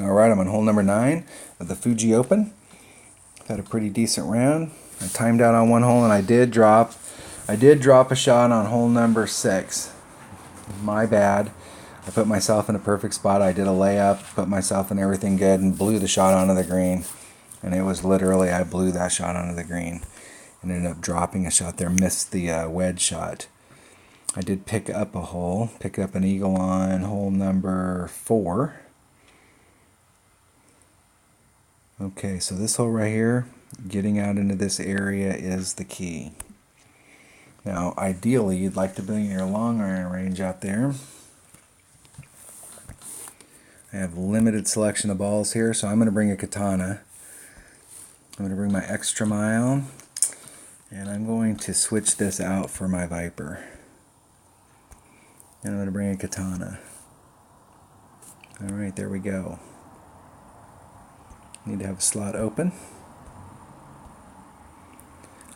Alright, I'm on hole number 9 of the Fuji Open. Had a pretty decent round. I timed out on one hole and I did drop a shot on hole number 6. My bad. I put myself in a perfect spot. I did a layup, put myself in everything good, and blew the shot onto the green. And it was literally, I blew that shot onto the green and ended up dropping a shot there, missed the wedge shot. I did pick up a hole, pick up an eagle on hole number 4. Okay, so this hole right here, getting out into this area is the key. Now, ideally, you'd like to bring your long iron range out there. I have limited selection of balls here, so I'm going to bring a katana. I'm going to bring my extra mile, and I'm going to switch this out for my Viper. And I'm going to bring a katana. Alright, there we go. Need to have a slot open.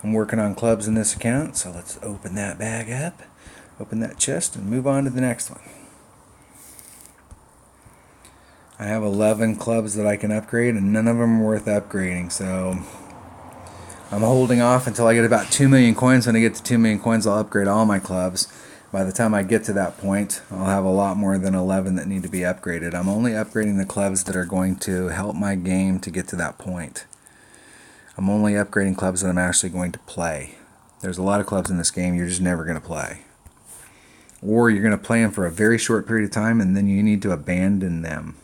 I'm working on clubs in this account, so let's open that bag up, open that chest, and move on to the next one. I have 11 clubs that I can upgrade, and none of them are worth upgrading, so I'm holding off until I get about 2 million coins. When I get to 2 million coins, I'll upgrade all my clubs. By the time I get to that point, I'll have a lot more than 11 that need to be upgraded. I'm only upgrading the clubs that are going to help my game to get to that point. I'm only upgrading clubs that I'm actually going to play. There's a lot of clubs in this game you're just never going to play. Or you're going to play them for a very short period of time and then you need to abandon them.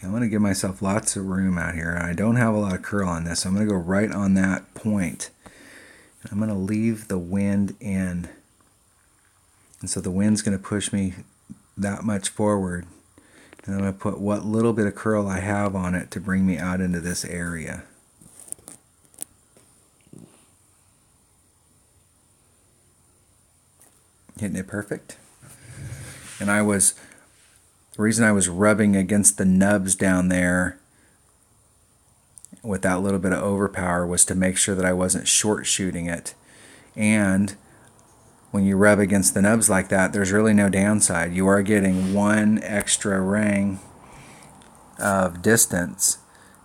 I'm going to give myself lots of room out here. I don't have a lot of curl on this, so I'm going to go right on that point. I'm going to leave the wind in. And so the wind's going to push me that much forward. And I'm going to put what little bit of curl I have on it to bring me out into this area. Hitting it perfect. And the reason I was rubbing against the nubs down there with that little bit of overpower was to make sure that I wasn't short shooting it. And when you rub against the nubs like that, there's really no downside. You are getting one extra ring of distance,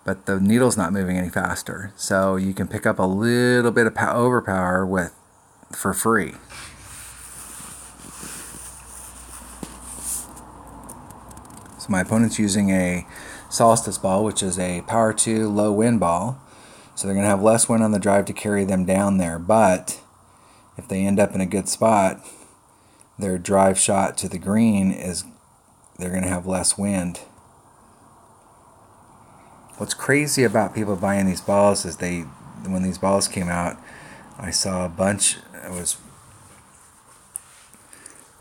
but the needle's not moving any faster. So you can pick up a little bit of overpower for free. So my opponent's using a Solstice ball, which is a power 2 low wind ball. So they're going to have less wind on the drive to carry them down there. But if they end up in a good spot, their drive shot to the green they're going to have less wind. What's crazy about people buying these balls is when these balls came out, I saw a bunch. I was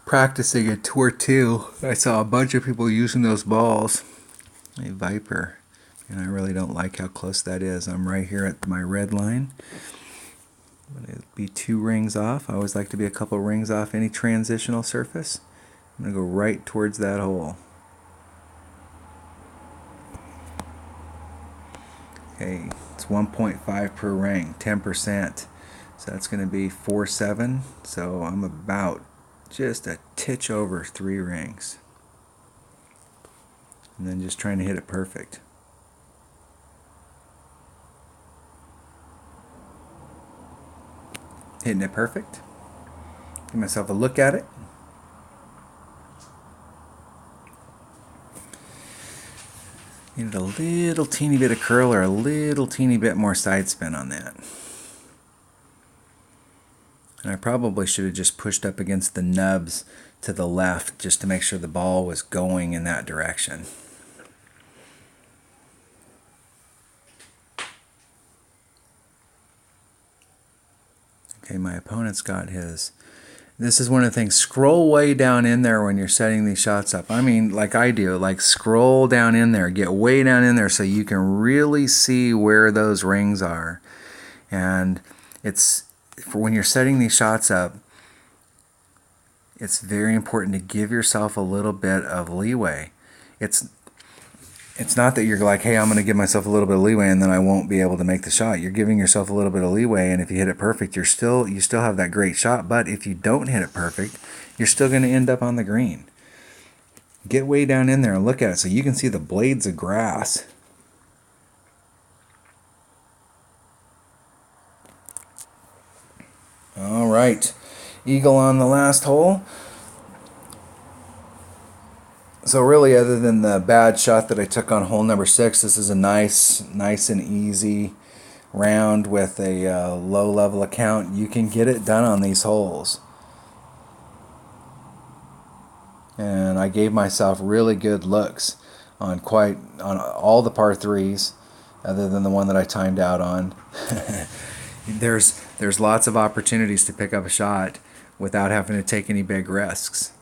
practicing at Tour 2. I saw a bunch of people using those balls. A Viper, and I really don't like how close that is. I'm right here at my red line. It'll be 2 rings off. I always like to be a couple rings off any transitional surface. I'm going to go right towards that hole. Okay, it's 1.5 per ring, 10%. So that's going to be 4.7. So I'm about just a titch over 3 rings. And then just trying to hit it perfect. Hitting it perfect. Give myself a look at it. Needed a little teeny bit of curl or a little teeny bit more side spin on that. And I probably should have just pushed up against the nubs to the left just to make sure the ball was going in that direction. Okay, my opponent's got his. This is one of the things. Scroll way down in there when you're setting these shots up. I mean, like I do, like scroll down in there, get way down in there so you can really see where those rings are. And it's for when you're setting these shots up, it's very important to give yourself a little bit of leeway. It's not that you're like, hey, I'm going to give myself a little bit of leeway and then I won't be able to make the shot. You're giving yourself a little bit of leeway, and if you hit it perfect, you still have that great shot. But if you don't hit it perfect, you're still going to end up on the green. Get way down in there and look at it so you can see the blades of grass. All right, eagle on the last hole. So really, other than the bad shot that I took on hole number 6, this is a nice and easy round with a low level account. You can get it done on these holes. And I gave myself really good looks on all the par 3s, other than the one that I timed out on. There's lots of opportunities to pick up a shot without having to take any big risks.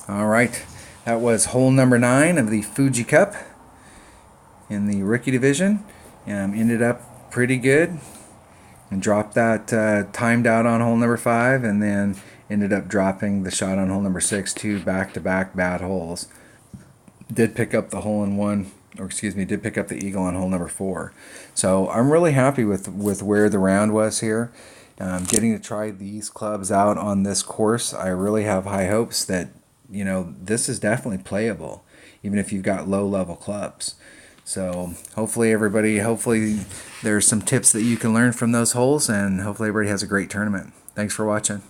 All right, that was hole number 9 of the Fuji Cup in the rookie division. Ended up pretty good and dropped that timed out on hole number 5, and then ended up dropping the shot on hole number 6, 2 back-to-back bad holes. Did pick up the hole-in-one, or excuse me, did pick up the eagle on hole number 4. So I'm really happy with where the round was here. Getting to try these clubs out on this course, I really have high hopes that, you know, this is definitely playable, even if you've got low-level clubs. So hopefully there's some tips that you can learn from those holes, and hopefully everybody has a great tournament. Thanks for watching.